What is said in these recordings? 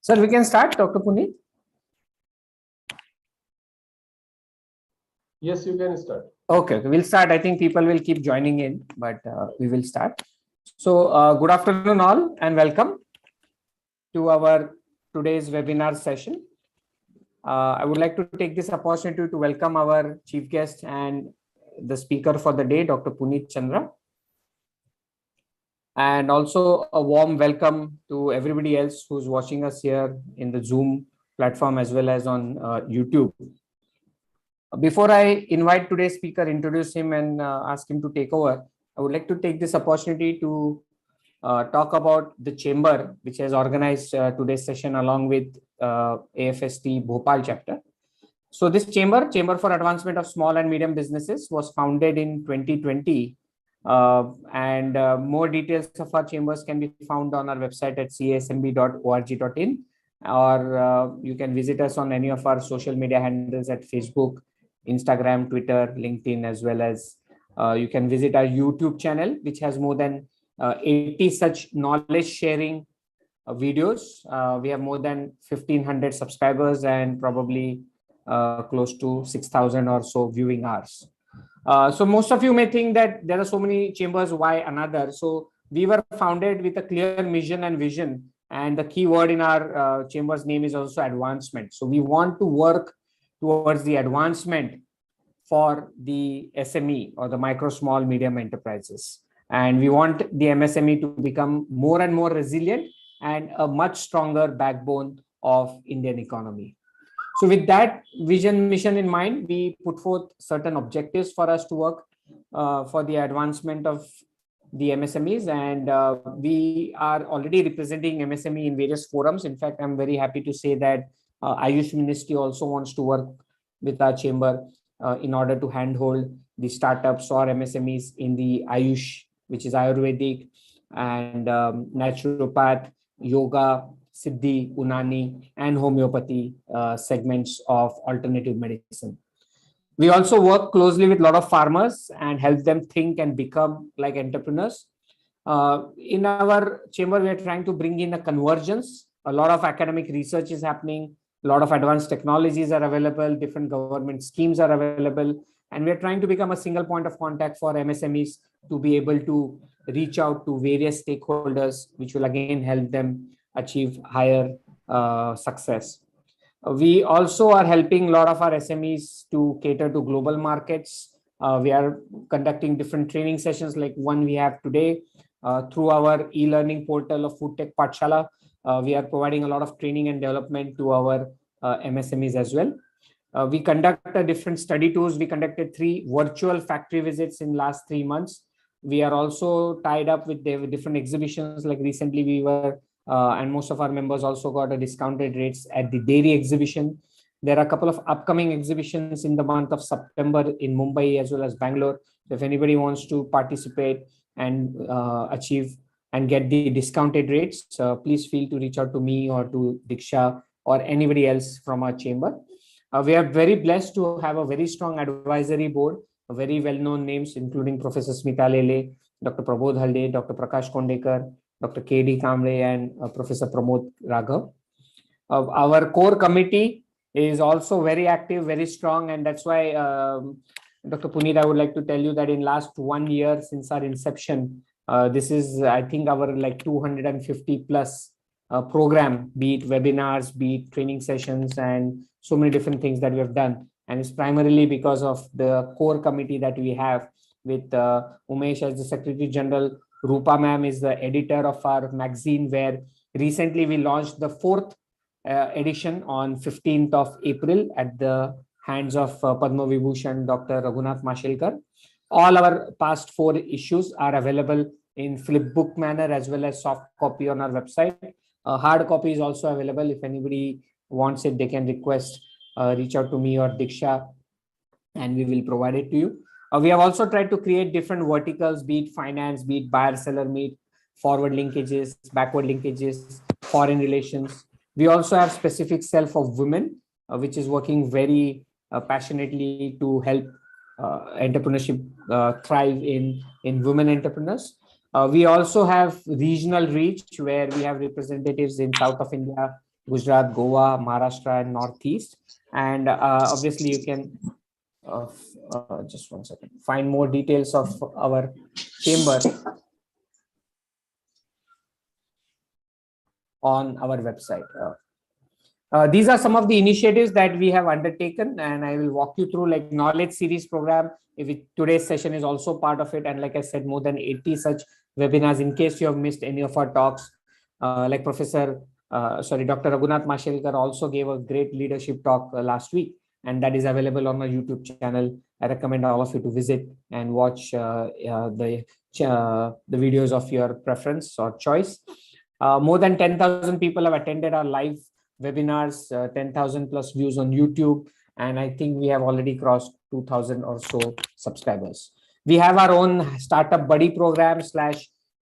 Sir, we can start, Dr. Puneet. Yes, you can start. Okay, we'll start. I think people will keep joining in, but we will start. So, good afternoon, all, and welcome to our today's webinar session. I would like to take this opportunity to welcome our chief guest and the speaker for the day, Dr. Puneet Chandra. And also a warm welcome to everybody else who's watching us here in the Zoom platform as well as on YouTube. Before I invite today's speaker, introduce him and ask him to take over, I would like to take this opportunity to talk about the chamber, which has organized today's session along with AFST Bhopal chapter. So this chamber for Advancement of Small and Medium Businesses, was founded in 2020. And more details of our chambers can be found on our website at casmb.org.in, or you can visit us on any of our social media handles at Facebook, Instagram, Twitter, LinkedIn, as well as you can visit our YouTube channel, which has more than 80 such knowledge sharing videos. We have more than 1,500 subscribers and probably close to 6,000 or so viewing hours. So most of you may think that there are so many chambers, why another? So we were founded with a clear mission and vision, and the key word in our chamber's name is also advancement. So we want to work towards the advancement for the SME or the micro, small, medium enterprises. And we want the MSME to become more and more resilient and a much stronger backbone of Indian economy. So with that vision, mission in mind, we put forth certain objectives for us to work for the advancement of the MSMEs. And we are already representing MSME in various forums. In fact, I'm very happy to say that Ayush Ministry also wants to work with our chamber in order to handhold the startups or MSMEs in the Ayush, which is Ayurvedic and naturopath, yoga, Siddhi, Unani, and homeopathy segments of alternative medicine. We also work closely with a lot of farmers and help them think and become like entrepreneurs. In our chamber, we are trying to bring in a convergence. A lot of academic research is happening. A lot of advanced technologies are available. Different government schemes are available. And we are trying to become a single point of contact for MSMEs to be able to reach out to various stakeholders, which will again help them achieve higher success. We also are helping a lot of our SMEs to cater to global markets. We are conducting different training sessions like one we have today through our e-learning portal of Food Tech Pathshala. We are providing a lot of training and development to our MSMEs as well. We conduct different study tours. We conducted 3 virtual factory visits in last 3 months. We are also tied up with different exhibitions. Like recently we were and most of our members also got a discounted rates at the dairy exhibition. There are a couple of upcoming exhibitions in the month of September in Mumbai as well as Bangalore. So if anybody wants to participate and achieve and get the discounted rates, please feel to reach out to me or to Diksha or anybody else from our chamber. We are very blessed to have a very strong advisory board, very well-known names, including Professor Smita Lele, Dr. Prabodh Halde, Dr. Prakash Kondekar, Dr. K.D. Kamble, and Professor Pramod Raghav. Our core committee is also very active, very strong, and that's why, Dr. Puneet, I would like to tell you that in last 1 year since our inception, this is, I think, our like 250 plus program, be it webinars, be it training sessions, and so many different things that we have done. And it's primarily because of the core committee that we have with Umesh as the Secretary General. Rupa ma'am is the editor of our magazine, where recently we launched the 4th edition on 15th of April at the hands of Padma Vibhushan Dr. Raghunath Mashelkar. All our past 4 issues are available in flipbook manner as well as soft copy on our website. Hard copy is also available. If anybody wants it, they can request, reach out to me or Diksha, and we will provide it to you. We have also tried to create different verticals, be it finance, be it buyer-seller meet, forward linkages, backward linkages, foreign relations. We also have specific cell for women, which is working very passionately to help entrepreneurship thrive in women entrepreneurs. We also have regional reach, where we have representatives in South of India, Gujarat, Goa, Maharashtra, and Northeast. And obviously, you can just one second, find more details of our chamber on our website. These are some of the initiatives that we have undertaken, and I will walk you through like knowledge series program. Today's session is also part of it, and like I said, more than 80 such webinars. In case you have missed any of our talks, like Dr. Raghunath Mashelkar also gave a great leadership talk last week, and that is available on our YouTube channel. I recommend all of you to visit and watch the videos of your preference or choice. More than 10,000 people have attended our live webinars, 10,000 plus views on YouTube, and I think we have already crossed 2,000 or so subscribers. We have our own startup buddy program /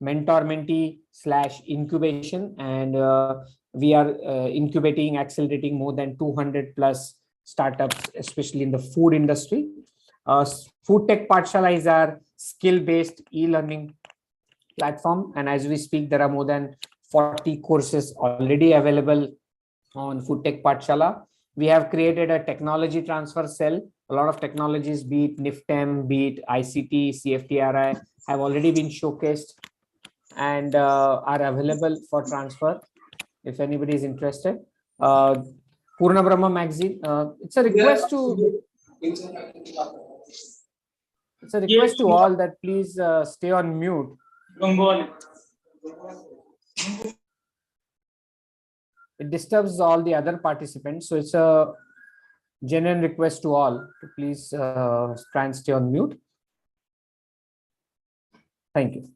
mentor mentee / incubation, and we are incubating, accelerating more than 200 plus startups, especially in the food industry. Food Tech Pathshala is our skill-based e-learning platform, and as we speak, there are more than 40 courses already available on Food Tech Pathshala. We have created a technology transfer cell. A lot of technologies, be it NIFTEM, be it ICT, CFTRI, have already been showcased and are available for transfer if anybody is interested. Purna Brahma magazine. It's a request to all that please stay on mute. It disturbs all the other participants, so it's a genuine request to all to please try and stay on mute. Thank you.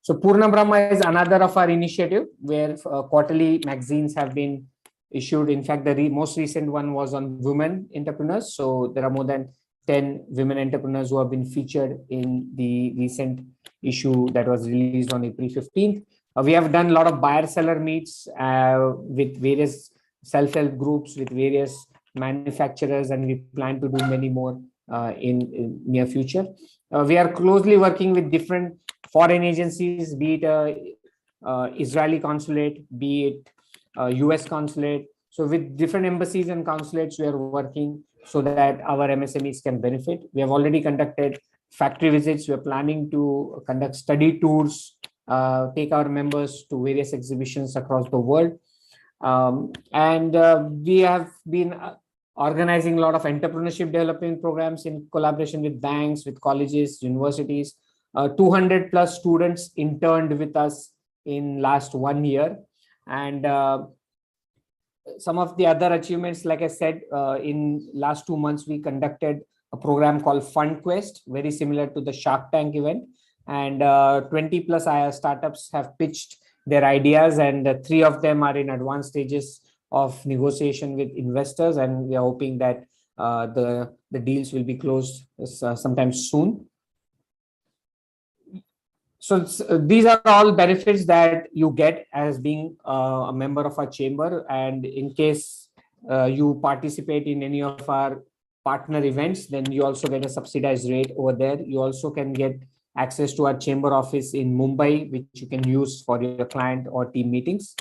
So Purna Brahma is another of our initiative where quarterly magazines have been issued. In fact, the most recent one was on women entrepreneurs. So there are more than 10 women entrepreneurs who have been featured in the recent issue that was released on April 15th. We have done a lot of buyer-seller meets with various self-help groups, with various manufacturers, and we plan to do many more in near future. We are closely working with different foreign agencies, be it Israeli consulate, be it US consulate. So with different embassies and consulates, we are working so that our MSMEs can benefit. We have already conducted factory visits. We are planning to conduct study tours, take our members to various exhibitions across the world. We have been organizing a lot of entrepreneurship development programs in collaboration with banks, with colleges, universities. 200 plus students interned with us in last 1 year. And some of the other achievements, like I said, in last 2 months, we conducted a program called Fund Quest, very similar to the Shark Tank event. And 20 plus startups have pitched their ideas, and 3 of them are in advanced stages of negotiation with investors. And we are hoping that the deals will be closed sometime soon. So these are all benefits that you get as being a member of our chamber. And in case you participate in any of our partner events, then you also get a subsidized rate over there. You also can get access to our chamber office in Mumbai, which you can use for your client or team meetings.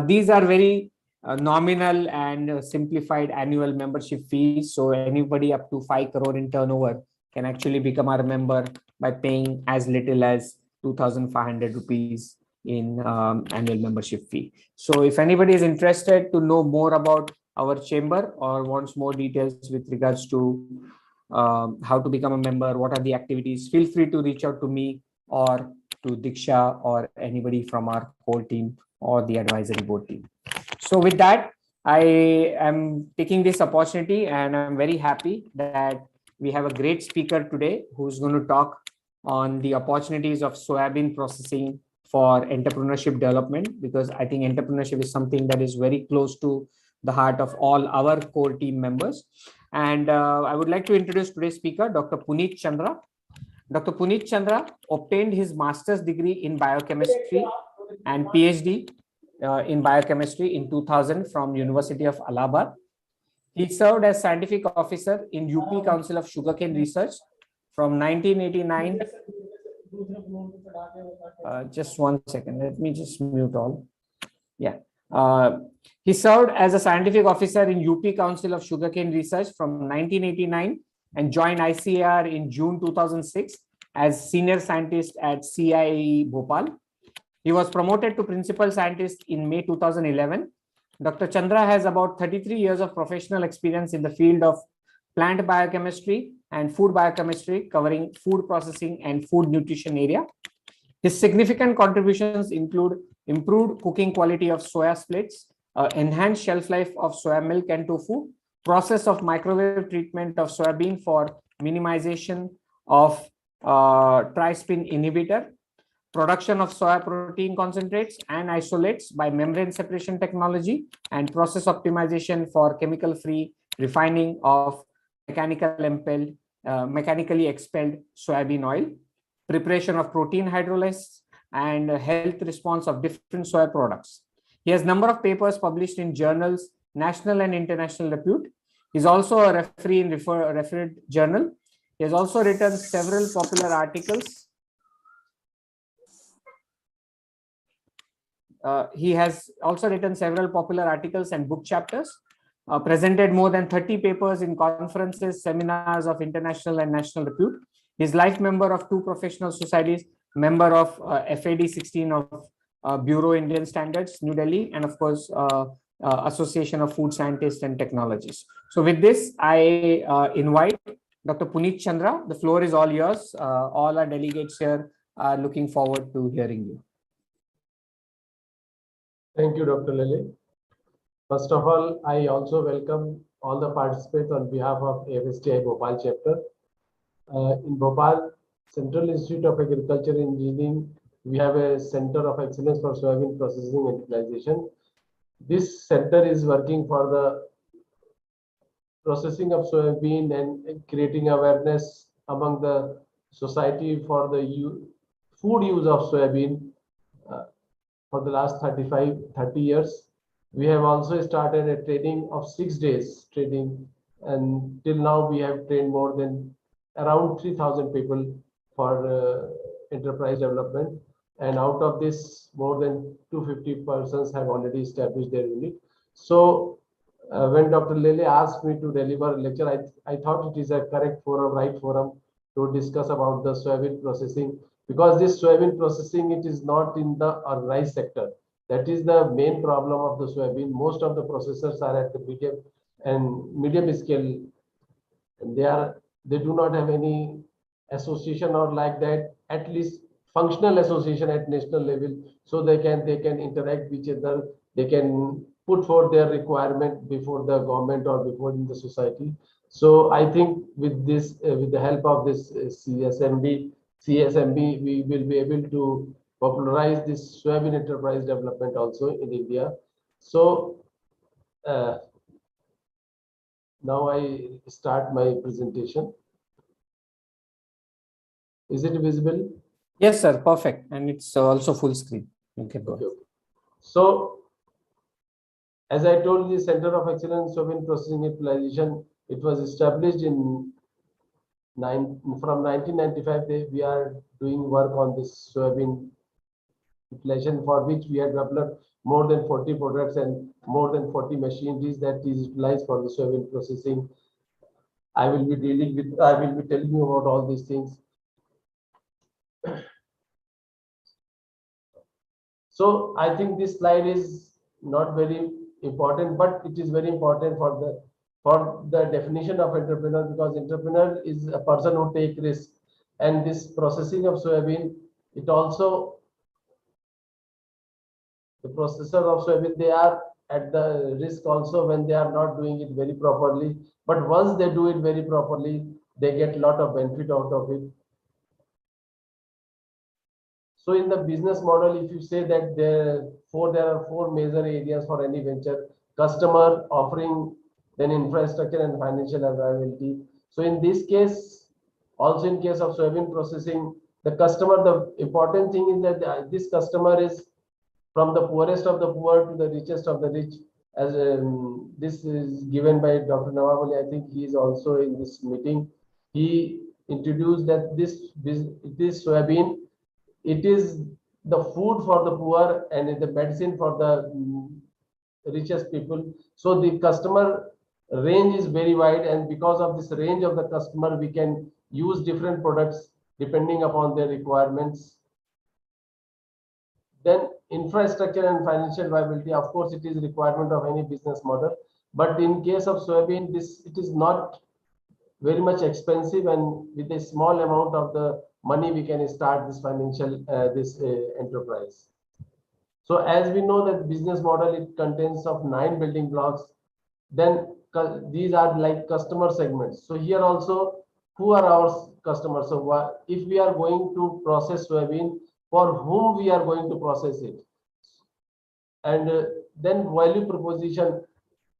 These are very nominal and simplified annual membership fees. So anybody up to 5 crore in turnover can actually become our member by paying as little as 2,500 rupees in annual membership fee. So if anybody is interested to know more about our chamber or wants more details with regards to how to become a member, what are the activities, feel free to reach out to me or to Diksha or anybody from our core team or the advisory board team. So with that, I am taking this opportunity and I'm very happy that we have a great speaker today who's going to talk on the opportunities of soybean processing for entrepreneurship development, because I think entrepreneurship is something that is very close to the heart of all our core team members. And I would like to introduce today's speaker, Dr. Puneet Chandra. Dr. Puneet Chandra obtained his master's degree in biochemistry and PhD in biochemistry in 2000 from University of Allahabad. He served as scientific officer in UP Council of Sugarcane Research from 1989 Just 1 second. Let me just mute all. Yeah. Uh, he served as a scientific officer in UP Council of Sugarcane Research from 1989 and joined ICAR in June 2006 as senior scientist at CIE Bhopal. He was promoted to principal scientist in May 2011. Dr. Chandra has about 33 years of professional experience in the field of plant biochemistry and food biochemistry, covering food processing and food nutrition area. His significant contributions include improved cooking quality of soya splits, enhanced shelf life of soya milk and tofu, process of microwave treatment of soybean for minimization of trispin inhibitor, production of soya protein concentrates and isolates by membrane separation technology, and process optimization for chemical-free refining of mechanically expelled soybean oil, preparation of protein hydrolysis, and health response of different soy products. He has a number of papers published in journals, national and international repute. He's also a referee in referred journal. He has also written several popular articles. He has also written several popular articles and book chapters, presented more than 30 papers in conferences, seminars of international and national repute. He is life member of 2 professional societies, member of FAD 16 of Bureau Indian Standards, New Delhi, and of course, Association of Food Scientists and Technologists. So with this, I invite Dr. Puneet Chandra. The floor is all yours. All our delegates here are looking forward to hearing you. Thank you, Dr. Lele. First of all, I also welcome all the participants on behalf of AFSTI Bhopal chapter. In Bhopal, Central Institute of Agriculture and Engineering, we have a Center of Excellence for Soybean Processing and Utilization. This center is working for the processing of soybean and creating awareness among the society for the food use of soybean for the last 30 years. We have also started a training of 6 days training, and till now we have trained more than around 3,000 people for enterprise development, and out of this more than 250 persons have already established their unit. So when Dr. Lele asked me to deliver a lecture, I thought it is a correct forum, right forum to discuss about the soybean processing, because this soybean processing, it is not in the rice sector. That is the main problem of the soybean. Most of the processors are at the medium scale, and they do not have any association or like that, at least functional association at national level, so they can interact with each other. They can put forth their requirement before the government or before in the society. So I think with this, with the help of this CSMB, we will be able to popularize this soybean enterprise development also in India. So now I start my presentation. Is it visible? Yes, sir. Perfect. And it's also full screen. Okay. So, as I told, the Center of Excellence Soybean Processing Utilization, it was established from 1995. We are doing work on this soybean utilization, for which we have developed more than 40 products and more than 40 machineries that is utilized for the soybean processing. I will be telling you about all these things. So I think this slide is not very important, but it is very important for the definition of entrepreneur, because entrepreneur is a person who take risk, and this processing of soybean, it also, the processor of soybean, they are at the risk also when they are not doing it very properly. But once they do it very properly, they get a lot of benefit out of it. So in the business model, if you say that there are 4 major areas for any venture: customer, offering, then infrastructure, and financial availability. So in this case, also in case of soybean processing, the customer, the important thing is that this customer is from the poorest of the poor to the richest of the rich. As this is given by Dr. Nawab Ali, I think he is also in this meeting. He introduced that this soybean, it is the food for the poor and the medicine for the richest people. So the customer range is very wide, and because of this range of the customer, we can use different products depending upon their requirements. Then infrastructure and financial viability, of course, it is requirement of any business model. But in case of soybean, it is not very much expensive, and with a small amount of the money, we can start this financial enterprise. So as we know that business model, it contains of 9 building blocks. Then these are like customer segments. So here also, who are our customers? So if we are going to process soybean, for whom we are going to process it? And then value proposition,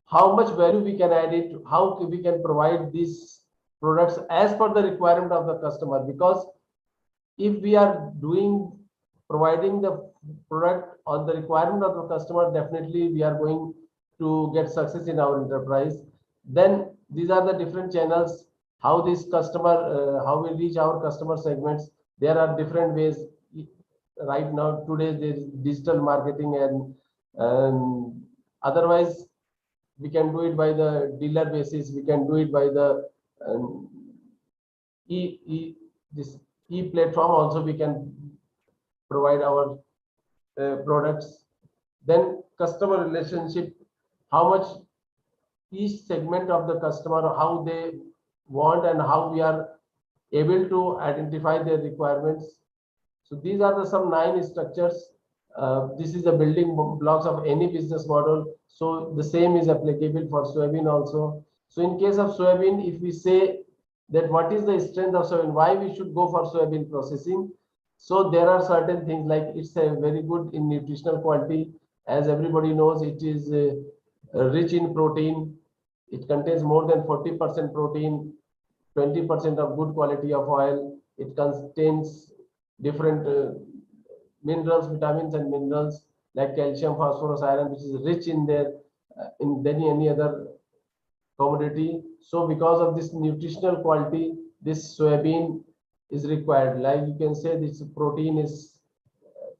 how much value we can add it, how we can provide these products as per the requirement of the customer. Because if we are providing the product on the requirement of the customer, definitely we are going to get success in our enterprise. Then these are the different channels, how this customer, how we reach our customer segments. There are different ways. Right now, today, there is digital marketing, and otherwise, we can do it by the dealer basis. We can do it by the this e-platform. Also, we can provide our products. Then customer relationship, how much each segment of the customer, how they want, and how we are able to identify their requirements. So these are some 9 structures. This is the building blocks of any business model. So the same is applicable for soybean also. So in case of soybean, if we say that what is the strength of soybean, why we should go for soybean processing? So there are certain things like it's a very good in nutritional quality. As everybody knows, it is rich in protein. It contains more than 40% protein, 20% of good quality of oil. It contains different minerals, vitamins and minerals like calcium, phosphorus, iron, which is rich in there in any other commodity. So because of this nutritional quality, this soybean is required. Like you can say this protein is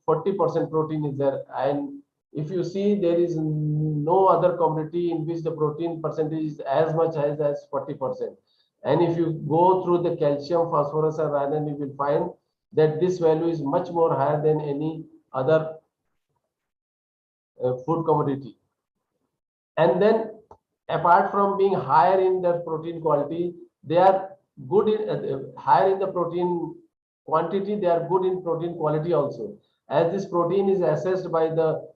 40% protein is there, and if you see, there is no other commodity in which the protein percentage is as much as 40%. And if you go through the calcium, phosphorus and iron, you will find that this value is much more higher than any other food commodity. And then apart from being higher in the protein quality, they are good in higher in the protein quantity, they are good in protein quality also. As this protein is assessed by the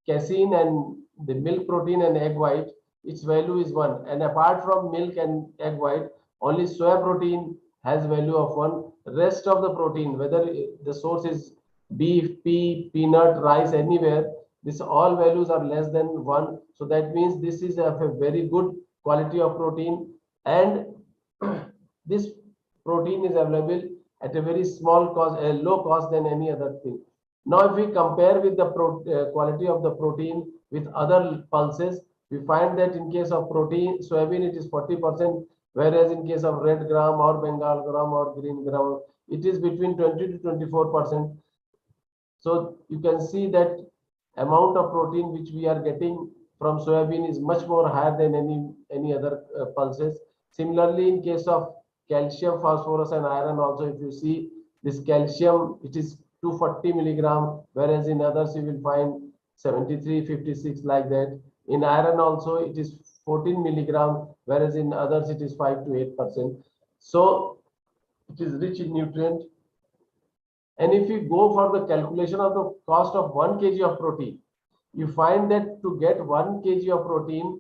casein and the milk protein and egg white, its value is 1. And apart from milk and egg white, only soya protein has value of 1. Rest of the protein, whether the source is beef, pea, peanut, rice, anywhere, this all values are less than 1. So that means this is of a very good quality of protein, and this protein is available at a very small cost, a low cost than any other thing. Now, if we compare with the quality of the protein with other pulses, we find that in case of protein, soybean, it is 40%, whereas in case of red gram or Bengal gram or green gram, it is between 20 to 24%. So you can see that amount of protein which we are getting from soybean is much more higher than any other pulses. Similarly, in case of calcium, phosphorus and iron also, if you see this calcium, it is 240 milligram, whereas in others you will find 73, 56 like that. In iron also it is 14 milligram, whereas in others it is 5 to 8%. So it is rich in nutrient. And if you go for the calculation of the cost of 1 kg of protein, you find that to get 1 kg of protein,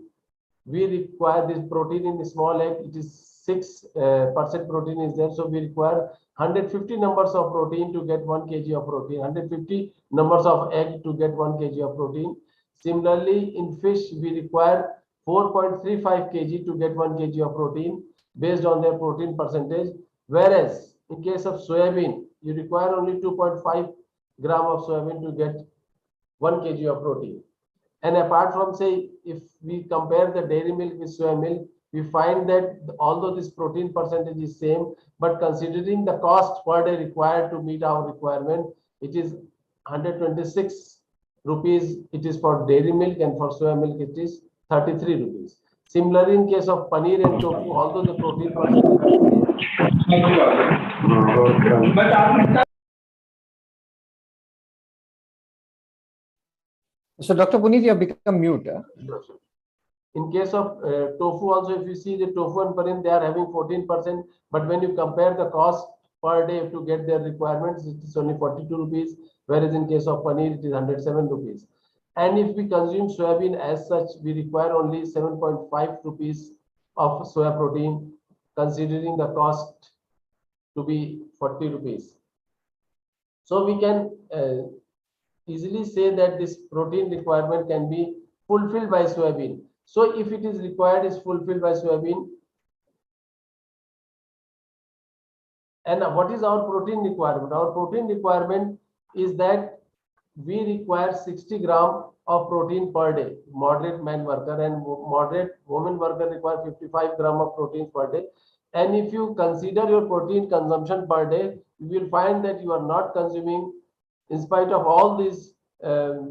we require this protein in the small egg, it is 6% protein is there. So we require 150 numbers of protein to get 1 kg of protein, 150 numbers of egg to get 1 kg of protein. Similarly, in fish, we require 4.35 kg to get 1 kg of protein based on their protein percentage. Whereas in case of soybean, you require only 2.5 gram of soybean to get 1 kg of protein. And apart from, say, if we compare the dairy milk with soy milk, we find that although this protein percentage is same, but considering the cost per day required to meet our requirement, it is 126 rupees. It is for dairy milk, and for soya milk it is 33 rupees. Similarly, in case of paneer and tofu, although the protein percentage is same. So Dr. Puneet, you have become mute. In case of tofu also, if you see the tofu and paneer, they are having 14%, but when you compare the cost per day to get their requirements, it is only 42 rupees, whereas in case of paneer, it is 107 rupees. And if we consume soybean as such, we require only 7.5 rupees of soya protein, considering the cost to be 40 rupees. So we can easily say that this protein requirement can be fulfilled by soybean. So if it is required is fulfilled by soybean. And what is our protein requirement? Our protein requirement is that we require 60 gram of protein per day. Moderate man worker and moderate woman worker require 55 gram of protein per day. And if you consider your protein consumption per day, you will find that you are not consuming, in spite of all these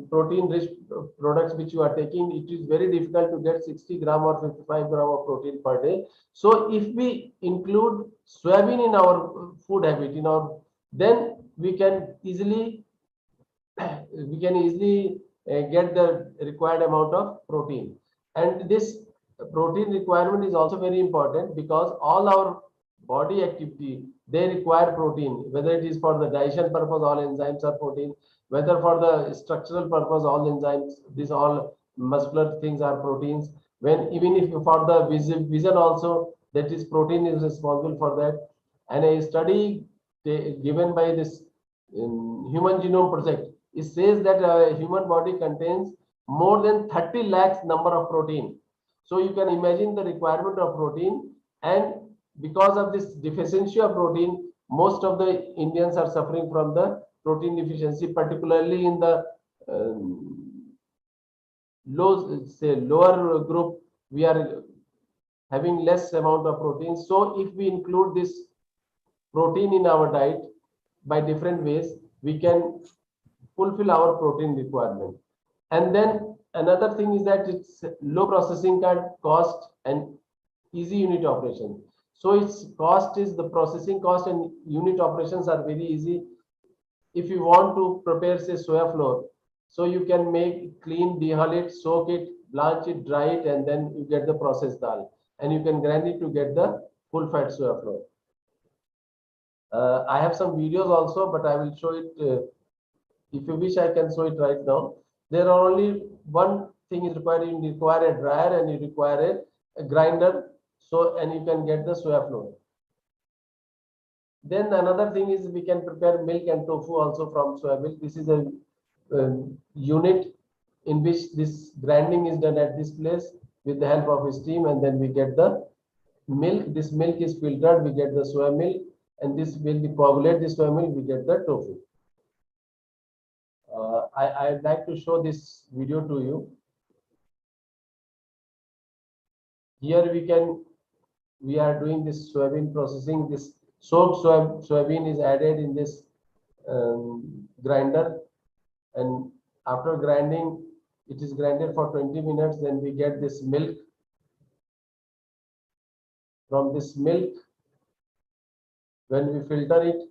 protein rich products which you are taking, it is very difficult to get 60 gram or 55 gram of protein per day. So if we include soybean in our food habit, then we can easily get the required amount of protein. And this protein requirement is also very important because all our body activity, they require protein, whether it is for the digestion purpose, all enzymes are protein, whether for the structural purpose, all enzymes, these all muscular things are proteins. When even if for the vision also, that is protein is responsible for that. And a study given by this Human Genome Project, it says that a human body contains more than 30 lakhs number of protein. So you can imagine the requirement of protein, and because of this deficiency of protein, most of the Indians are suffering from the protein deficiency, particularly in the lower group. We are having less amount of protein. So if we include this protein in our diet by different ways, we can fulfill our protein requirement. And then another thing is that it's low processing cost and easy unit operation. So its cost is the processing cost, and unit operations are very easy. If you want to prepare say soya flour, so you can make clean, dehull it, soak it, blanch it, dry it, and then you get the processed dal, and you can grind it to get the full fat soya flour. I have some videos also, but I will show it. If you wish, I can show it right now. There are only one thing is required. You require a dryer and you require a grinder. So, and you can get the soya flour. Then another thing is we can prepare milk and tofu also from soya milk. This is a unit in which this grinding is done at this place with the help of steam, and then we get the milk. This milk is filtered, we get the soya milk, and this will coagulate the soya milk, we get the tofu. I'd like to show this video to you. Here we are doing this soybean processing. This soaked soybean is added in this grinder, and after grinding, it is grinded for 20 minutes. Then we get this milk. From this milk, when we filter it,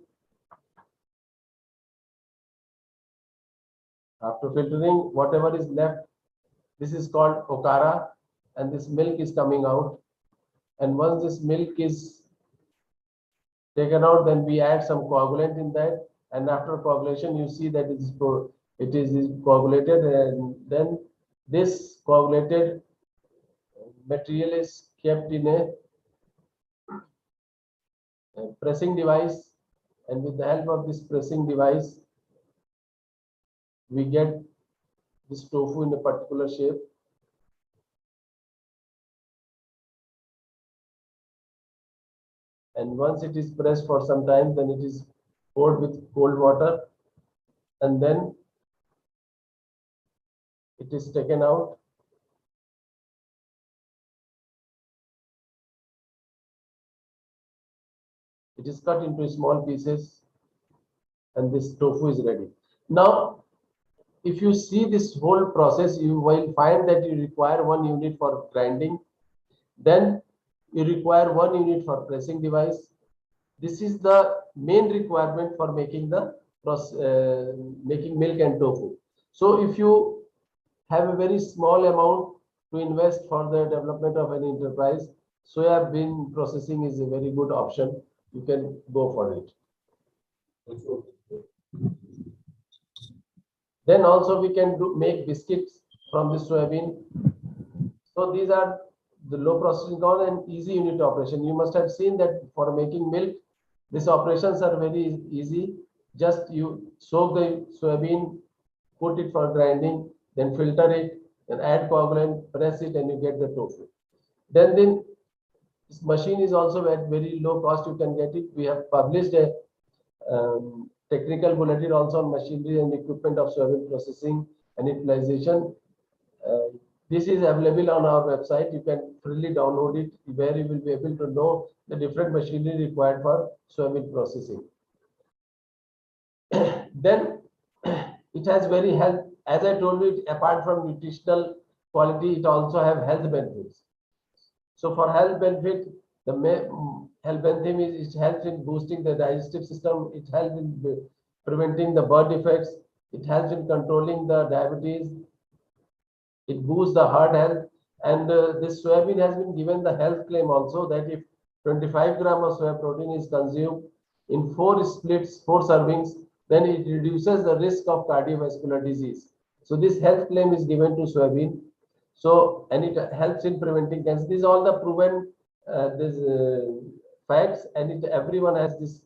after filtering, whatever is left, this is called okara, and this milk is coming out. And once this milk is taken out, then we add some coagulant in that, and after coagulation, you see that it is coagulated, and then this coagulated material is kept in a pressing device, and with the help of this pressing device, we get this tofu in a particular shape. And once it is pressed for some time, then it is poured with cold water, and then it is taken out. It is cut into small pieces and this tofu is ready. Now, if you see this whole process, you will find that you require 1 unit for grinding. Then you require 1 unit for pressing device. This is the main requirement for making the making milk and tofu. So if you have a very small amount to invest for the development of an enterprise, soya bean processing is a very good option. You can go for it. Then also we can make biscuits from this soybean. So these are the low processing cost and easy unit operation. You must have seen that for making milk, these operations are very easy. Just you soak the soybean, put it for grinding, then filter it, then add coagulant, press it, and you get the tofu. Then this machine is also at very low cost. You can get it. We have published a technical bulletin also on machinery and equipment of soybean processing and utilization. This is available on our website. You can freely download it, where you will be able to know the different machinery required for soybean processing. Then it has very health, as I told you, apart from nutritional quality, it also have health benefits. So for health benefit, the health benefit is it helps in boosting the digestive system. It helps in preventing the birth defects. It helps in controlling the diabetes. It boosts the heart health. And this soybean has been given the health claim also that if 25 grams of soya protein is consumed in 4 splits, 4 servings, then it reduces the risk of cardiovascular disease. So this health claim is given to soybean. So, and it helps in preventing cancer. These are all the proven facts, and everyone has this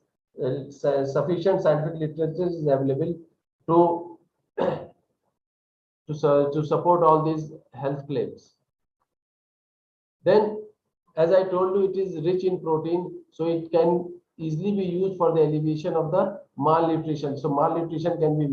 sufficient scientific literature is available to to support all these health claims. Then, as I told you, it is rich in protein, so it can easily be used for the alleviation of the malnutrition. So malnutrition can be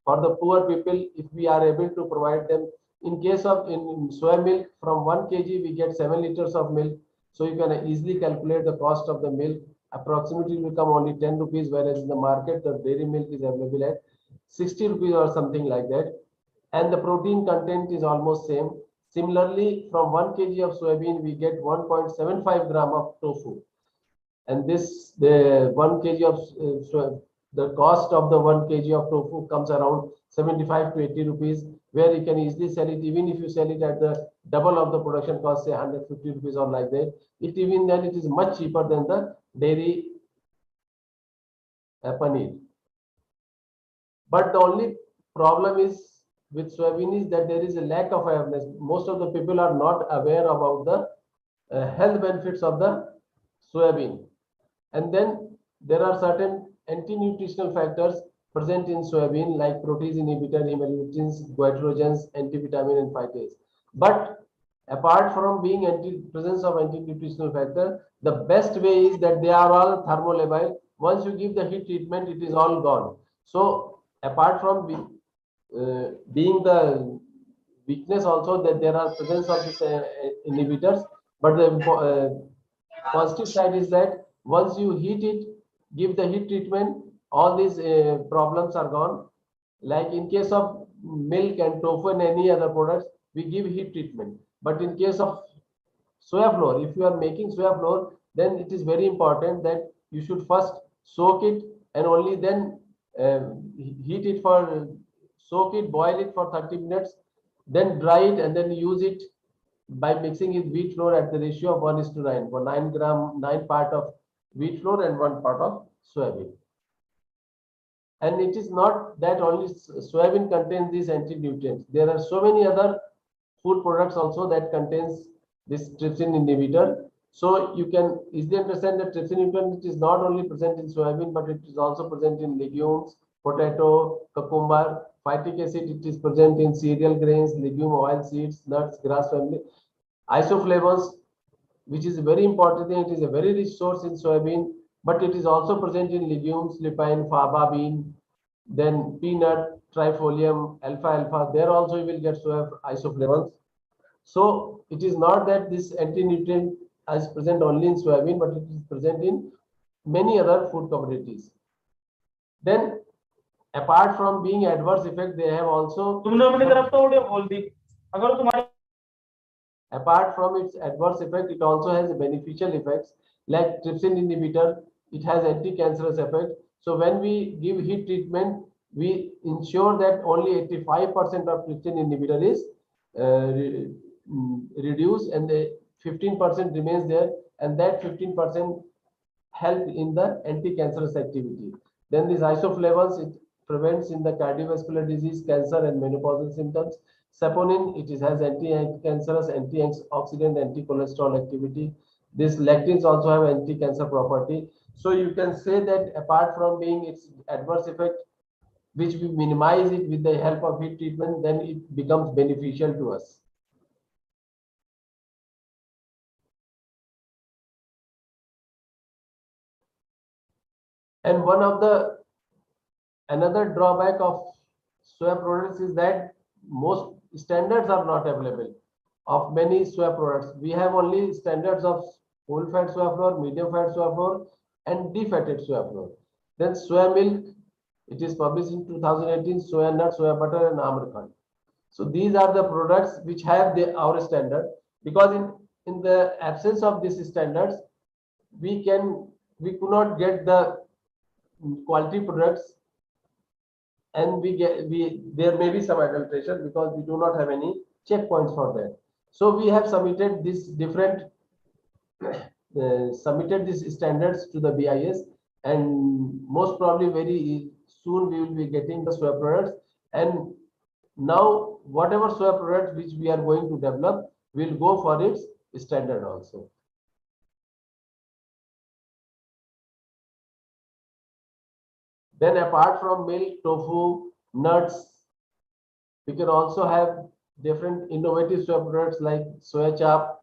for the poor people if we are able to provide them. In case of in soy milk, from 1 kg we get 7 liters of milk. So you can easily calculate the cost of the milk. Approximately will come only 10 rupees, whereas in the market the dairy milk is available at 60 rupees or something like that. And the protein content is almost same. Similarly, from 1 kg of soybean we get 1.75 gram of tofu. And this the 1 kg of the cost of the 1 kg of tofu comes around 75 to 80 rupees, where you can easily sell it. Even if you sell it at the double of the production cost, say 150 rupees or like that, even then it is much cheaper than the dairy paneer. But the only problem is with soybean is that there is a lack of awareness. Most of the people are not aware about the health benefits of the soybean. And then there are certain anti-nutritional factors present in soybean like protease inhibitor, hemoglobins, goitrogens, antivitamin, and phytase. But apart from being presence of anti-nutritional factor, the best way is that they are all thermolabile. Once you give the heat treatment, it is all gone. So apart from being the weakness also that there are presence of these inhibitors, but the positive side is that once you heat it, give the heat treatment, all these problems are gone. Like in case of milk and tofu and any other products, we give heat treatment. But in case of soya flour, if you are making soya flour, then it is very important that you should first soak it and only then heat it for, soak it, boil it for 30 minutes, then dry it and then use it by mixing with wheat flour at the ratio of 1:9 for 9 part of wheat flour and 1 part of soybean. And it is not that only soybean contains these anti-nutrients. There are so many other food products also that contains this trypsin inhibitor. So you can easily understand that trypsin inhibitor is not only present in soybean, but it is also present in legumes, potato, cucumber, phytic acid. It is present in cereal grains, legume, oil seeds, nuts, grass family. Isoflavones, which is a very important thing. It is a very rich source in soybean, but it is also present in legumes, lupine, faba bean, then peanut, trifolium, alfalfa. There also you will get isoflavones. So it is not that this anti-nutrient is present only in soybean, but it is present in many other food commodities. Then apart from being adverse effect, they have also apart from its adverse effect, it also has beneficial effects like trypsin inhibitor. It has anti-cancerous effect. So when we give heat treatment, we ensure that only 85% of trypsin inhibitor is reduced, and the 15% remains there, and that 15% help in the anti-cancerous activity. Then these isoflavones, it prevents in the cardiovascular disease, cancer, and menopausal symptoms. Saponin, it has anti-cancerous, antioxidant, anti-cholesterol activity. These lectins also have anti-cancer property. So you can say that apart from being its adverse effect, which we minimize it with the help of heat treatment, then it becomes beneficial to us. And one of the another drawback of soya products is that most standards are not available of many soya products. We have only standards of whole fat soya flour, medium fat soya flour, and defatted soya flour. Then soya milk, it is published in 2018, soya nut, soya butter, and amar. So these are the products which have our standard, because in the absence of these standards, we could not get the quality products, and there may be some adulteration because we do not have any checkpoints for that. So we have submitted this different submitted these standards to the BIS, and most probably very soon we will be getting the soya products. And now whatever soya products which we are going to develop will go for its standard also. Then apart from milk, tofu, nuts, we can also have different innovative soya products like soya chap.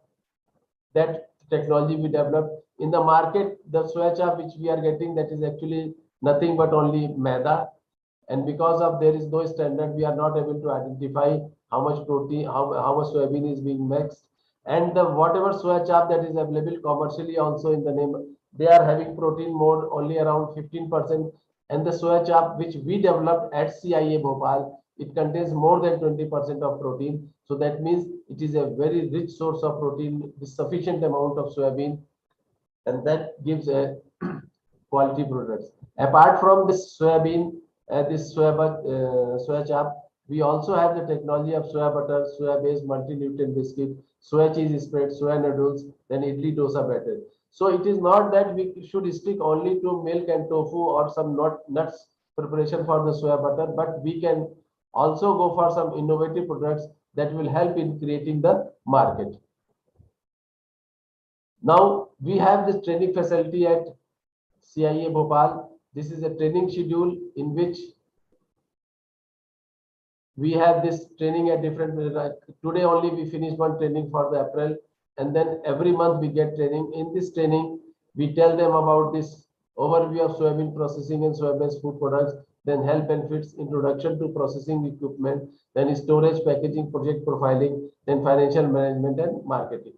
That technology we developed in the market. The soya chap which we are getting, that is actually nothing but only maida, and because of there is no standard, we are not able to identify how much protein, how much soybean is being mixed. And the whatever soya chap that is available commercially also in the name, they are having protein more only around 15%. And the soya chap which we developed at CIA Bhopal, it contains more than 20% of protein. So that means it is a very rich source of protein with sufficient amount of soybean, and that gives a quality products. Apart from this soybean, this soya chap, we also have the technology of soya butter, soya-based multi-nutrient biscuit, soya cheese spread, soya noodles, then idli dosa batter. So it is not that we should stick only to milk and tofu or some nuts preparation for the soya butter, but we can also go for some innovative products that will help in creating the market. Now we have this training facility at CIA Bhopal. This is a training schedule in which we have this training at different, today only we finished one training for the April, and then every month we get training. In this training, we tell them about this overview of soybean processing and soy-based food products, then health benefits, introduction to processing equipment, then storage, packaging, project profiling, then financial management and marketing.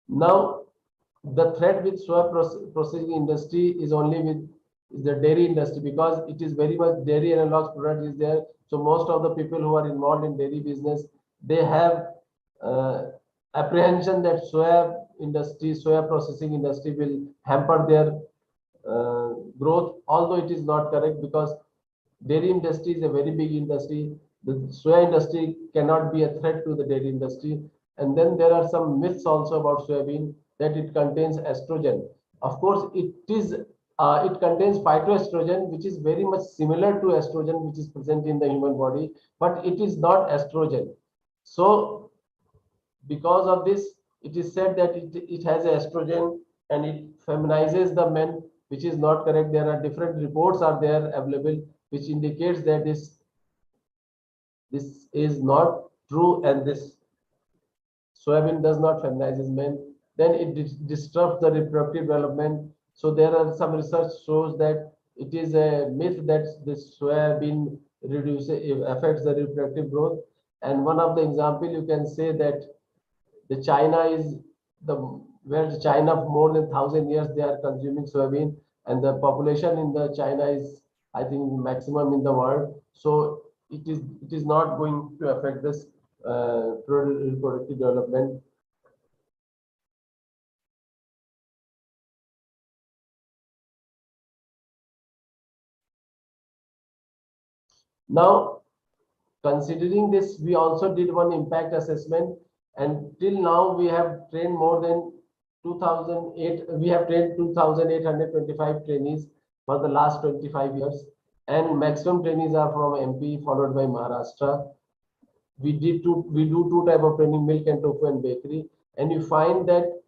Now, the threat with soy processing industry is only with the dairy industry, because it is very much dairy analog product is there. So most of the people who are involved in dairy business, they have apprehension that soya processing industry will hamper their growth, although it is not correct, because dairy industry is a very big industry. The soya industry cannot be a threat to the dairy industry. And then there are some myths also about soybean, that it contains estrogen. Of course, it contains phytoestrogen, which is very much similar to estrogen, which is present in the human body, but it is not estrogen. So because of this, it is said that it has estrogen and it feminizes the men, which is not correct. There are different reports are there available, which indicates that this is not true, and this soybean does not feminize men. Then it disrupts the reproductive development. So there are some research shows that it is a myth that this soybean affects the reproductive growth. And one of the example you can say that the China is the where China for more than 1,000 years they are consuming soybean, and the population in the China is, I think, maximum in the world. So it is not going to affect this reproductive development. Now, considering this, we also did one impact assessment, and till now we have trained more than 2008. We have trained 2,825 trainees for the last 25 years, and maximum trainees are from MP, followed by Maharashtra. We do two type of training: milk and tofu and bakery. And you find that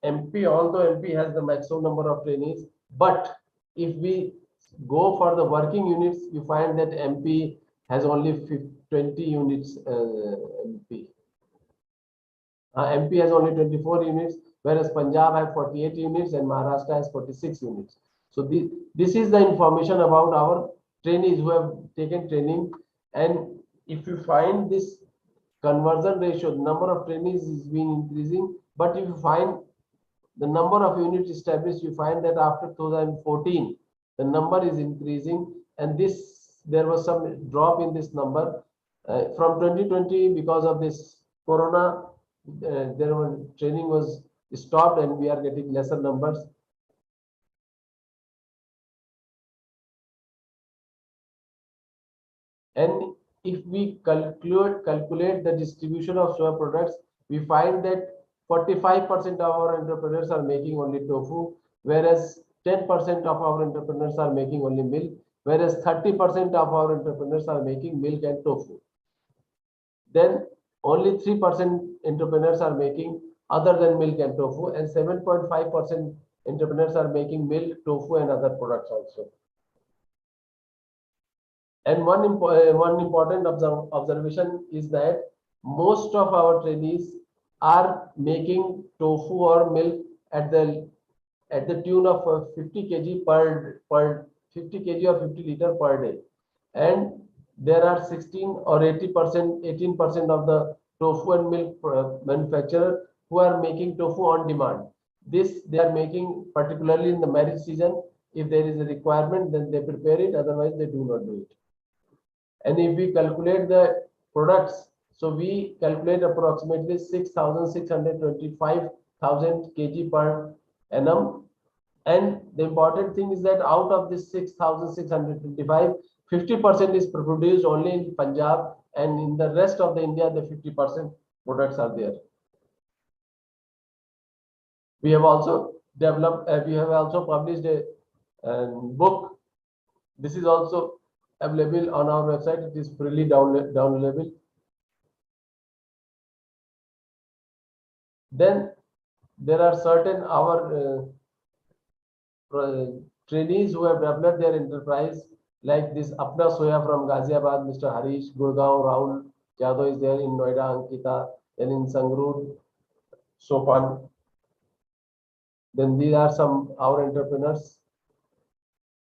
MP, although MP has the maximum number of trainees, but if we go for the working units, you find that MP has only 20 units. MP has only 24 units, whereas Punjab has 48 units and Maharashtra has 46 units. So this is the information about our trainees who have taken training. And if you find this conversion ratio, the number of trainees is been increasing, but if you find the number of units established, you find that after 2014, the number is increasing, and there was some drop in this number from 2020 because of this corona. Training was stopped, and we are getting lesser numbers. And if we calculate the distribution of soy products, we find that 45% of our entrepreneurs are making only tofu, whereas 10% of our entrepreneurs are making only milk, whereas 30% of our entrepreneurs are making milk and tofu. Then only 3% entrepreneurs are making other than milk and tofu, and 7.5% entrepreneurs are making milk, tofu, and other products also. And one important observation is that most of our trainees are making tofu or milk at the tune of 50 kg per 50 kg or 50 liter per day, and there are 16 or 80%, 18% of the tofu and milk manufacturer who are making tofu on demand. This they are making particularly in the marriage season. If there is a requirement, then they prepare it; otherwise, they do not do it. And if we calculate the products, so we calculate approximately 6,625,000 kg per annum. And the important thing is that out of this 6,625, 50% is produced only in Punjab, and in the rest of the India, the 50% products are there. We have also published a book. This is also available on our website. It is freely downloadable. Then there are certain our trainees who have developed their enterprise, like this Apna Soya from Ghaziabad, Mr. Harish, Gurgaon, Rahul Yadav is there, in Noida, Ankita, then in Sangrur, Sopan. Then these are some our entrepreneurs.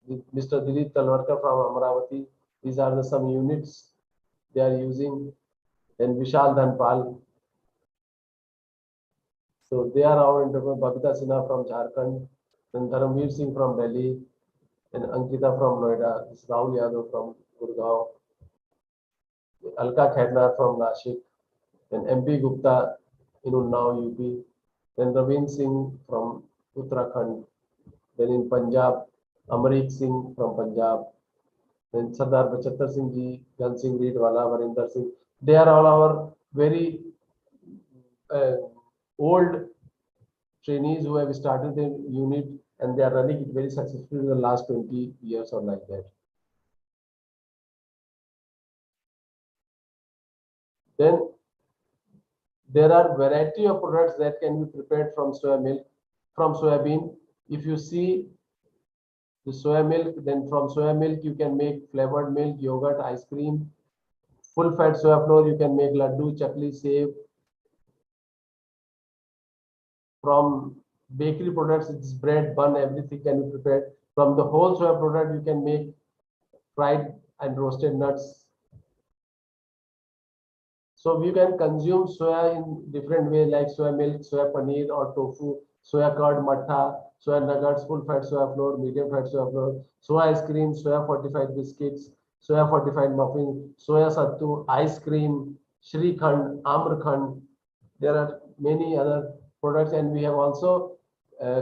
Mr. Dilip Talwarkar from Amravati. These are some units they are using. Then Vishal Dhanpal. So they are our entrepreneurs. Babita Sinha from Jharkhand. Then Dharamveer Singh from Delhi. And Ankita from Noida. This is Rahul Yadav from Gurgaon. Alka Khairnar from Nashik. Then MP Gupta in Unnao, UP. Then Ravin Singh from Uttarakhand. Then in Punjab, Amrik Singh from Punjab. Then Sardar Bachattar Singh Ji, Gan Singh Reedwala, Varinder Singh. They are all our very old trainees who have started the unit, and they are running it very successfully in the last 20 years or like that. Then there are variety of products that can be prepared from soya milk, from soybean. If you see the soya milk, then from soya milk you can make flavored milk, yogurt, ice cream. Full fat soya flour you can make laddu, chakli, sev. From bakery products, it's bread, bun, everything can be prepared. From the whole soya product, you can make fried and roasted nuts. So we can consume soya in different ways like soya milk, soya paneer or tofu, soya curd, mattha, soya nuggets, full fat soya flour, medium fat soya flour, soya ice cream, soya fortified biscuits, soya fortified muffin, soya sattu, ice cream, shrikhand, amrkhand. There are many other products, and we have also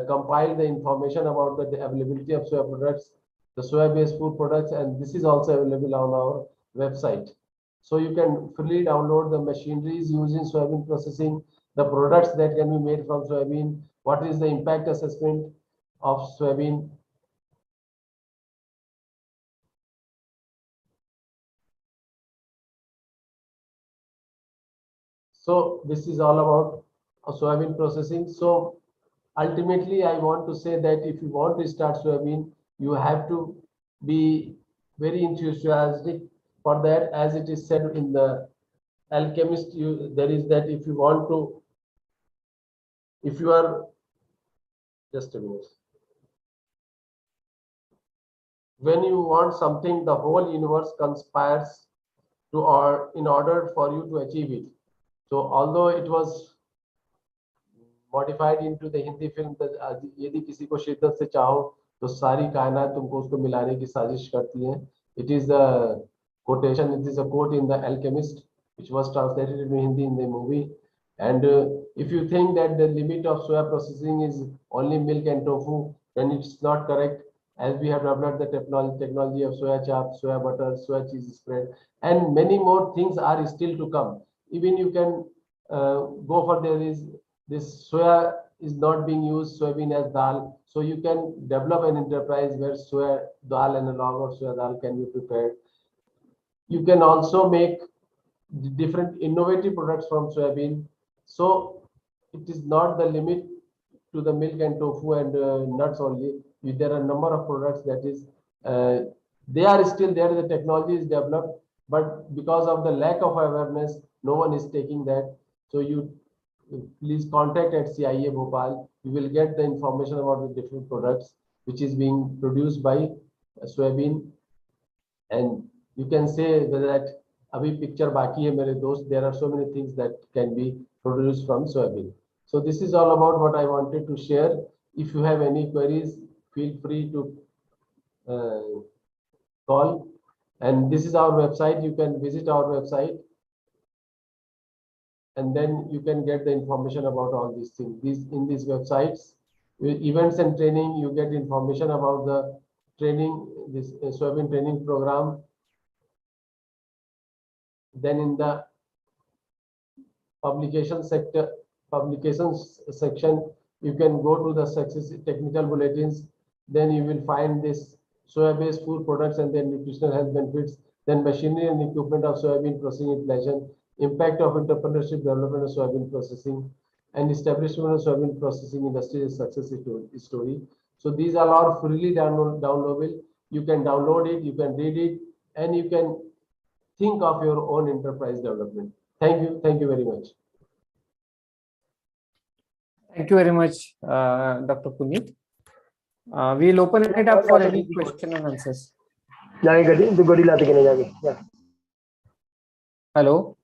compiled the information about the availability of soya products, the soya-based food products, and this is also available on our website. So you can freely download the machineries used in soybean processing, the products that can be made from soybean, what is the impact assessment of soybean. So this is all about soybean processing. So ultimately, I want to say that if you want to start soybean, you have to be very enthusiastic for that. As it is said in the Alchemist, there is that if you are, just a minute. When you want something, the whole universe conspires to or in order for you to achieve it. So although it was modified into the Hindi film, यदि किसी को शिद्दत से चाहो तो सारी कायनात तुमको उसको मिलाने की साजिश करती है. It is a quotation. It is a quote in The Alchemist, which was translated into Hindi in the movie. And if you think that the limit of soya processing is only milk and tofu, then it's not correct. As we have developed the technology of soya chap, soya butter, soya cheese spread, and many more things are still to come. Even you can go for there is this soya is not being used soybean as dal, so you can develop an enterprise where soya dal and a log of soya dal can be prepared. You can also make different innovative products from soybean. So it is not the limit to the milk and tofu and nuts only. There are a number of products that is they are still there. The technology is developed, but because of the lack of awareness, no one is taking that. So you please contact at CIA Bhopal. You will get the information about the different products which is being produced by soybean, and you can say that abhi picture baki hai mere dost. There are so many things that can be produced from soybean. So this is all about what I wanted to share. If you have any queries, feel free to call. And this is our website. You can visit our website, and then you can get the information about all these things. In these websites, events and training, you get information about the training, this soybean training program. Then in the publications section, you can go to the success technical bulletins. Then you will find this soya-based food products and their nutritional health benefits. Then machinery and equipment of soybean processing installation, impact of entrepreneurship development of soybean processing, and establishment of soybean processing industry is success story. So these are all freely downloadable. You can download it, you can read it, and you can think of your own enterprise development. Thank you very much. Thank you very much, Dr. Puneet. We'll open it up for any question and answers. Hello.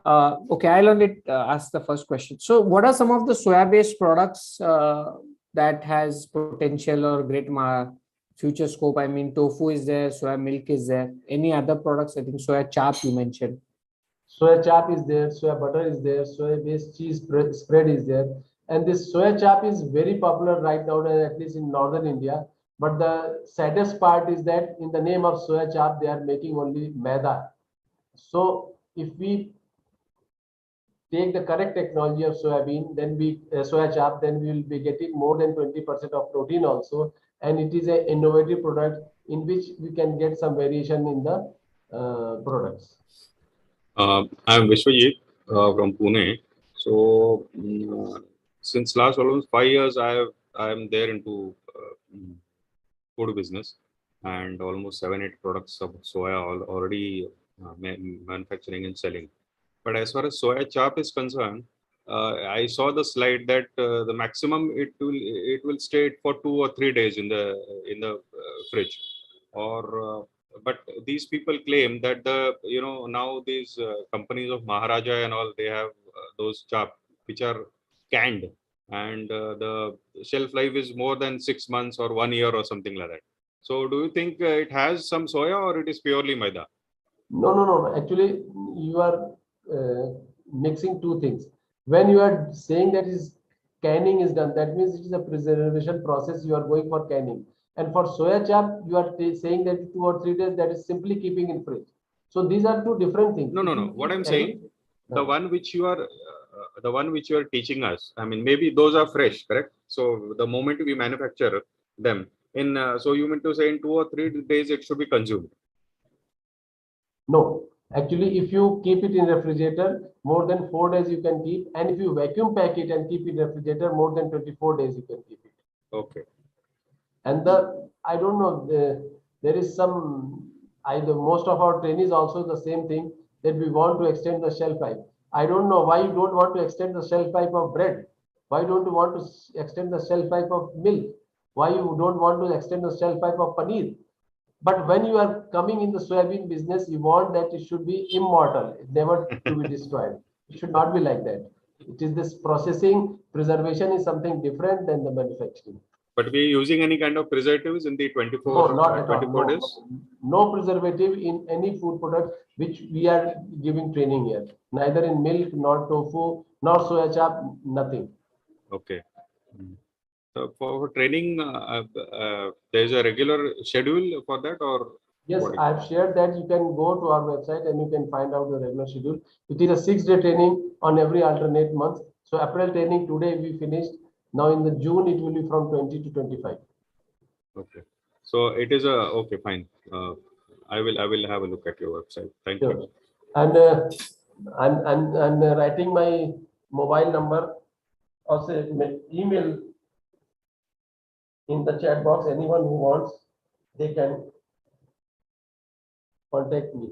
Okay, I'll only ask the first question. So what are some of the soya-based products that has potential or great future scope? I mean, tofu is there, soya milk is there. Any other products? I think soya chap you mentioned. Soya chap is there, soya butter is there, soya-based cheese spread is there. And this soya chap is very popular right now, at least in northern India. But the saddest part is that in the name of soya chap, they are making only maida. So if we take the correct technology of soybean, then soya chap, then we will be getting more than 20% of protein also. And it is an innovative product in which we can get some variation in the products. I'm Vishwajit from Pune. So since last almost 5 years, I am there into food business, and almost 7-8 products of soya already manufacturing and selling. But as far as soya chap is concerned, I saw the slide that the maximum it will stay for 2 or 3 days in the fridge. or but these people claim that now these companies of Maharaja and all, they have those chap which are canned, and the shelf life is more than 6 months or 1 year or something like that. So do you think it has some soya, or it is purely maida? No, no, no. Actually, you are mixing two things. When you are saying that is canning is done, that means it is a preservation process. You are going for canning. And for soya chap, you are saying that 2 or 3 days, that is simply keeping in fridge. So these are two different things. No, If no, you no. What keep I'm canning, saying, the one which you are, the one which you are teaching us. I mean, maybe those are fresh, correct? So the moment we manufacture them, so you mean to say in 2 or 3 days it should be consumed? no. Actually, if you keep it in refrigerator, more than 4 days you can keep. And if you vacuum pack it and keep it in refrigerator, more than 24 days you can keep it. Okay. And I don't know, there is some, most of our trainees also the same thing, that we want to extend the shelf life. I don't know why you don't want to extend the shelf life of bread. Why don't you want to extend the shelf life of milk? Why you don't want to extend the shelf life of paneer? But when you are coming in the soybean business, you want that it should be immortal, never to be destroyed. It should not be like that. It is this processing, preservation is something different than the manufacturing. But we are using any kind of preservatives in the 24, No, not at all. 24 No, days? no preservative in any food product which we are giving training here. Neither in milk, nor tofu, nor soya chap, nothing. Okay. So for training, there's a regular schedule for that, or Yes, what? I've shared that. You can go to our website and you can find out the regular schedule. It is a 6-day training on every alternate month. So April training today we finished. Now in the June it will be from 20 to 25. Okay. So it is a okay, fine. I will have a look at your website. Thank you. Sure. And I'm writing my mobile number or say email in the chat box. Anyone who wants, they can contact me.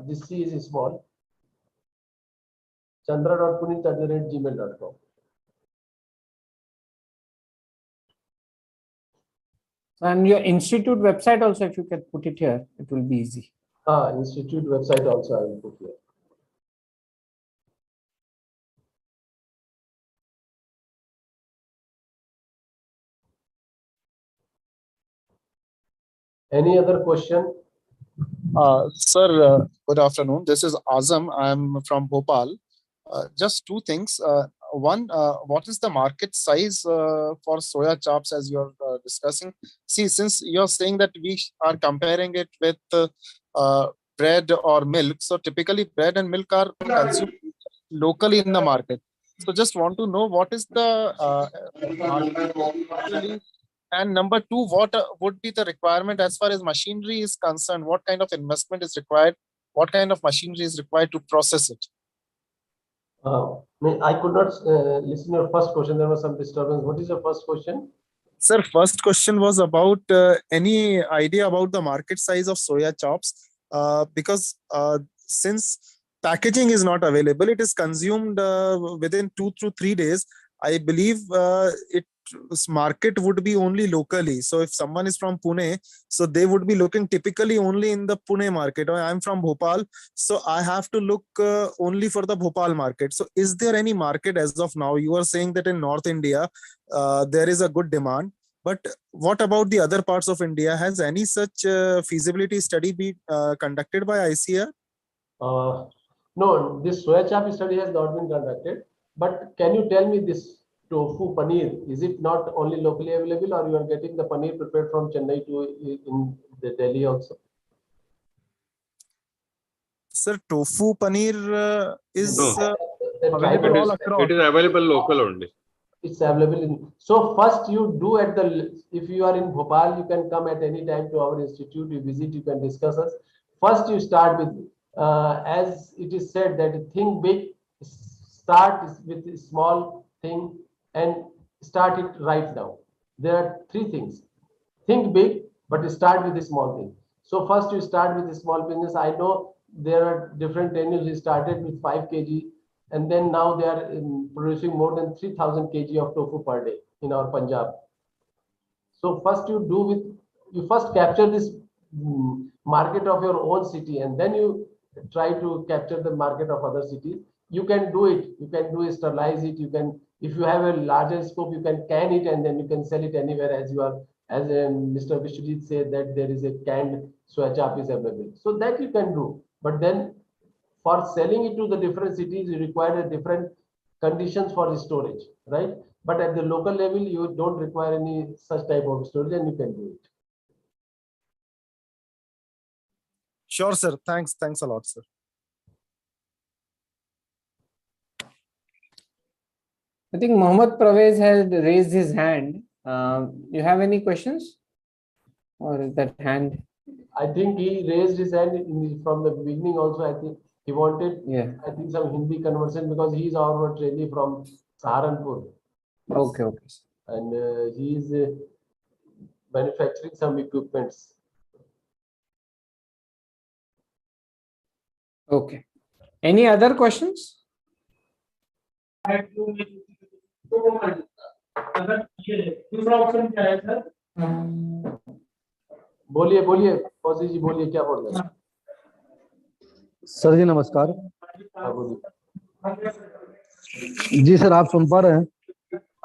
This C is small. chandra.punit@gmail.com. And your institute website also, if you can put it here, it will be easy. Institute website also I will put here. Any other question? Sir, good afternoon. This is Azam. I'm from Bhopal. Just two things. One, what is the market size for soya chops as you're discussing? See, since you're saying that we are comparing it with bread or milk, so typically bread and milk are consumed locally in the market. So just want to know what is the market locally. And number two, what would be the requirement as far as machinery is concerned? What kind of investment is required? What kind of machinery is required to process it? I could not listen to your first question. There was some disturbance. What is your first question? Sir, first question was about any idea about the market size of soya chops, because since packaging is not available, it is consumed within 2 to 3 days. I believe its market would be only locally. So if someone is from Pune, so they would be looking typically only in the Pune market. Or I'm from Bhopal, so I have to look only for the Bhopal market. So is there any market as of now? You are saying that in North India, there is a good demand. But what about the other parts of India? Has any such feasibility study been conducted by ICR? No, this soya chap study has not been conducted. But can you tell me this tofu paneer? Is it not only locally available, or you are getting the paneer prepared from Chennai to in the Delhi also? Sir, tofu paneer is No, available all across. it is available local only. It's available in. So first you do at the, if you are in Bhopal, you can come at any time to our institute, you visit, you can discuss us. First you start with, as it is said that think big, start with a small thing and start it right now. There are three things. Think big, but start with a small thing. So first you start with a small business. I know there are different tenures. We started with 5 kg, and then now they are producing more than 3,000 kg of tofu per day in our Punjab. So first you first capture this market of your own city, and then you try to capture the market of other cities. You can do it. You can do sterilize it. You can, if you have a larger scope, you can it, and then you can sell it anywhere as you are. As Mr. Vishwajit said that there is a canned soya chap is available. So that you can do. But then for selling it to the different cities, you require a different conditions for storage, right? But at the local level, you don't require any such type of storage, and you can do it. Sure, sir. Thanks a lot, sir. I think Mohammed Pravez has raised his hand. You have any questions? Or is that hand? I think he raised his hand from the beginning also. I think he wanted, I think, some Hindi conversion, because he is our trainee from Saharanpur. Okay. And he is manufacturing some equipments. Okay. Any other questions? बोलिए फौजी जी, बोलिए, क्या बोल रहे हैं? Sir जी नमस्कार। हाँ, बोलिए। जी सर, आप सुन पा रहे हैं?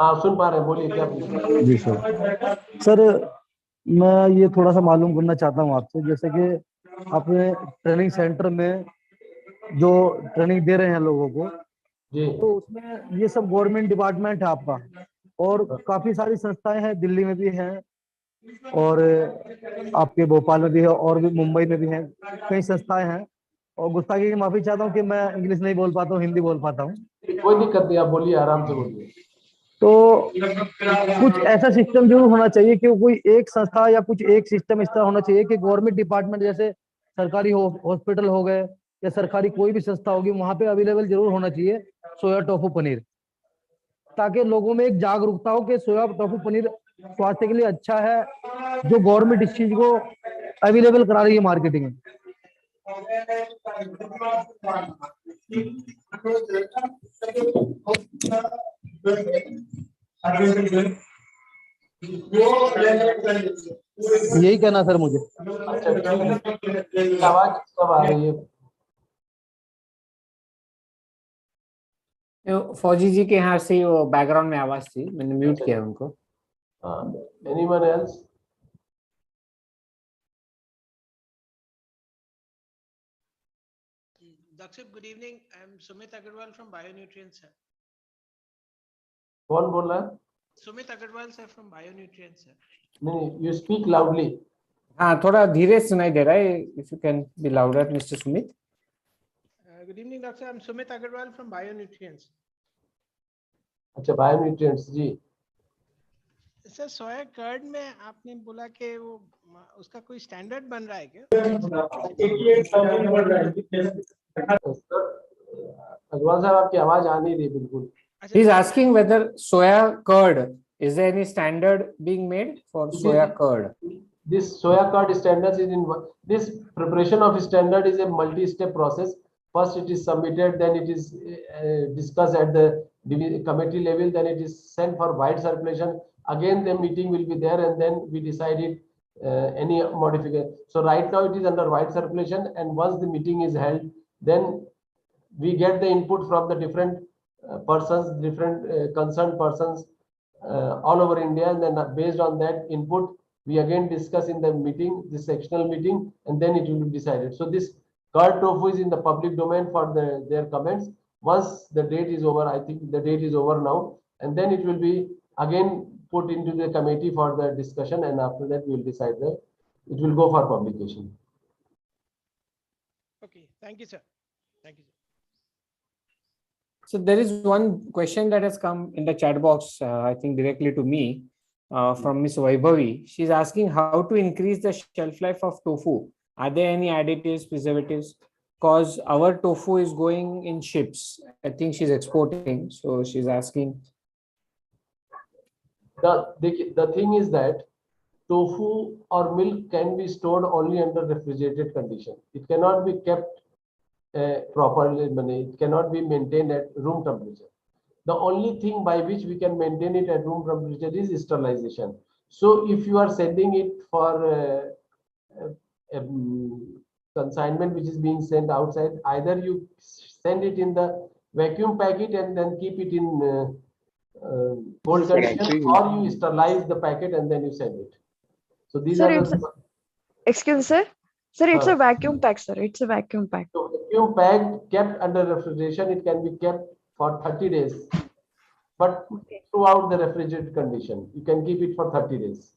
हाँ, सुन पा रहे हैं, बोलिए, क्या पूछ रहे हैं? जी सर, मैं ये थोड़ा सा मालूम करना चाहता हूँ आपसे, जैसे कि अपने ट्रेनिंग सेंटर में जो ट्रेनिंग दे रहे हैं लोगों को, जी, तो उसमें ये सब गवर्नमेंट डिपार्टमेंट है आपका, और काफी सारी संस्थाएं हैं, दिल्ली में भी हैं और आपके भोपाल में भी है और भी मुंबई में भी हैं, कई संस्थाएं हैं। और गुस्ताखी की माफी चाहता हूँ कि मैं इंग्लिश नहीं बोल पाता हूँ, हिंदी बोल पाता हूँ। कोई दिक्कत नहीं, आप बोलिए, आराम से बोलिए। तो कुछ ऐसा सिस्टम जरूर होना चाहिए कि कोई एक संस्था या कुछ एक सिस्टम इस तरह होना चाहिए कि गवर्नमेंट डिपार्टमेंट, जैसे सरकारी हॉस्पिटल हो गए या सरकारी कोई भी संस्था होगी, वहां पे अवेलेबल जरूर होना चाहिए सोया टोफू पनीर, ताकि लोगों में एक जागरूकता हो कि सोया टोफू पनीर स्वास्थ्य के लिए अच्छा है, जो गवर्नमेंट इस चीज को अवेलेबल करा रही है मार्केटिंग में। यही कहना सर मुझे। अच्छा, ठीक है। आवाज कब आ रही है? फौजी जी के यहाँ से वो बैकग्राउंड में आवाज थी, मैंने म्यूट किया उनको। Anyone else? Dakship, good evening. I am Sumit Agarwal from Bionutrients, sir. कौन बोल रहा है? Sumit Agarwal, sir, from Bionutrients, sir. नहीं, you speak loudly. हाँ, थोड़ा धीरे सुनाई दे रहा है। If you can be louder, Mr. Sumit. Good evening, Doctor. I'm Sumit Agarwal from Bionutrients. अच्छा, Bionutrients जी। सर, सोया कर्ड में आपने बोला कि वो उसका कोई स्टैंडर्ड बन रहा है क्या? अग्रवाल साहब, आपकी आवाज आ नहीं रही बिल्कुल। He is asking whether soya curd, is there any standard being made for soya curd? This soya curd standards is in this preparation of standard is a multi-step process. First it is submitted, then it is discussed at the committee level, then it is sent for wide circulation. Again the meeting will be there, and then we decided any modification. So right now it is under wide circulation, and once the meeting is held, then we get the input from the different persons, different concerned persons all over India, and then based on that input, we again discuss in the meeting, the sectional meeting, and then it will be decided. So this curd tofu is in the public domain for their comments. Once the date is over, I think the date is over now, and then it will be again put into the committee for the discussion, and after that we will decide that it will go for publication. Okay, thank you, sir. Thank you, sir. So there is one question that has come in the chat box, I think directly to me, from Ms. Vaibhavi. She's asking how to increase the shelf life of tofu. Are there any additives, preservatives? Because our tofu is going in ships. I think she's exporting, so she's asking. The thing is that tofu or milk can be stored only under refrigerated condition. It cannot be kept properly, it cannot be maintained at room temperature. The only thing by which we can maintain it at room temperature is sterilization. So if you are sending it for consignment which is being sent outside, either you send it in the vacuum packet and then keep it in cold condition, or you sterilize the packet and then you send it. So these Sir, are it's the excuse sir. Sir, it's Huh. a vacuum pack, sir. It's a vacuum pack. So vacuum packed, kept under refrigeration, it can be kept for 30 days. But throughout the refrigerated condition, you can keep it for 30 days.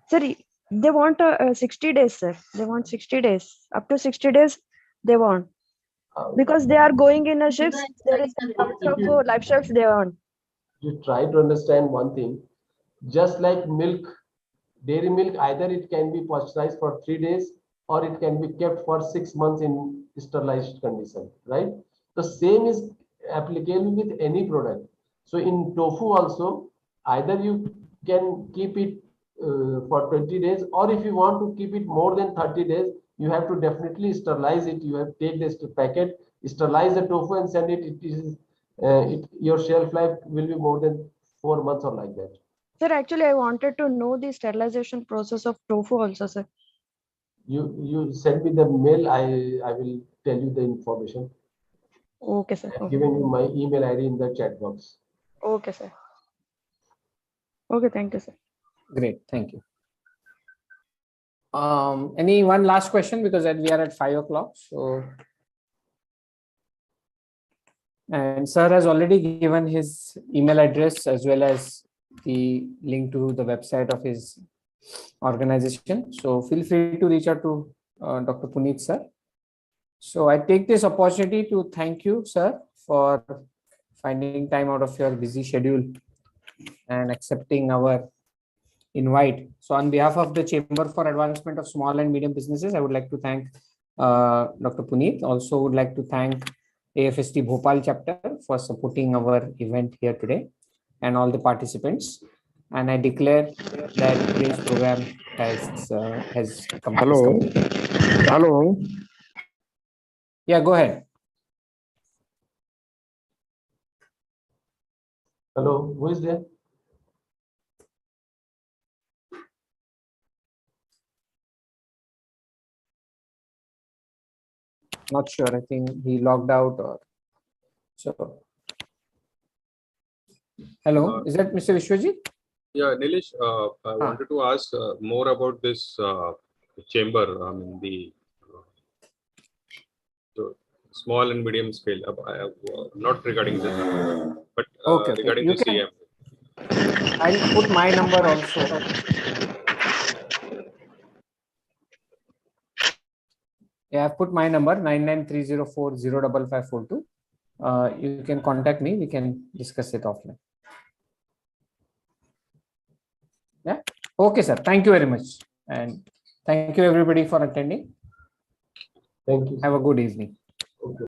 Sir, they want 60 days, sir. They want 60 days. Up to 60 days, they want. Because they are going in a ships, there is lots of life shelves they want. You try to understand one thing, just like milk, dairy milk, either it can be pasteurized for 3 days or it can be kept for 6 months in sterilized condition, right? The same is applicable with any product. So in tofu also, either you can keep it for 20 days, or if you want to keep it more than 30 days, you have to definitely sterilize it. You have to take this packet, sterilize the tofu and send it. Your shelf life will be more than 4 months or like that. Sir, actually, I wanted to know the sterilization process of tofu also, sir. You send me the mail. I will tell you the information. Okay, sir. I've given you my email ID in the chat box. Okay, sir. Okay, thank you, sir. Great, thank you. Any one last question, because we are at 5 o'clock. So, and sir has already given his email address as well as the link to the website of his organization. So feel free to reach out to Dr. Puneet sir. So I take this opportunity to thank you, sir, for finding time out of your busy schedule and accepting our invite. So on behalf of the Chamber for Advancement of Small and Medium Businesses, I would like to thank Dr. Puneet. Also would like to thank AFST Bhopal chapter for supporting our event here today and all the participants. And I declare that today's program has come. Hello. Hello. Yeah, go ahead. Hello, who is there? Not sure. I think he logged out or so. Hello, is that Mr. Vishwajit? Yeah, Nilesh, I wanted to ask more about this chamber. I mean, the small and medium scale. Not regarding this, but Okay, regarding you the can. CM. I'll put my number also. Yeah, I've put my number 9930405542. You can contact me. We can discuss it offline. Yeah. Okay, sir. Thank you very much. And thank you everybody for attending. Thank you. Have a good evening.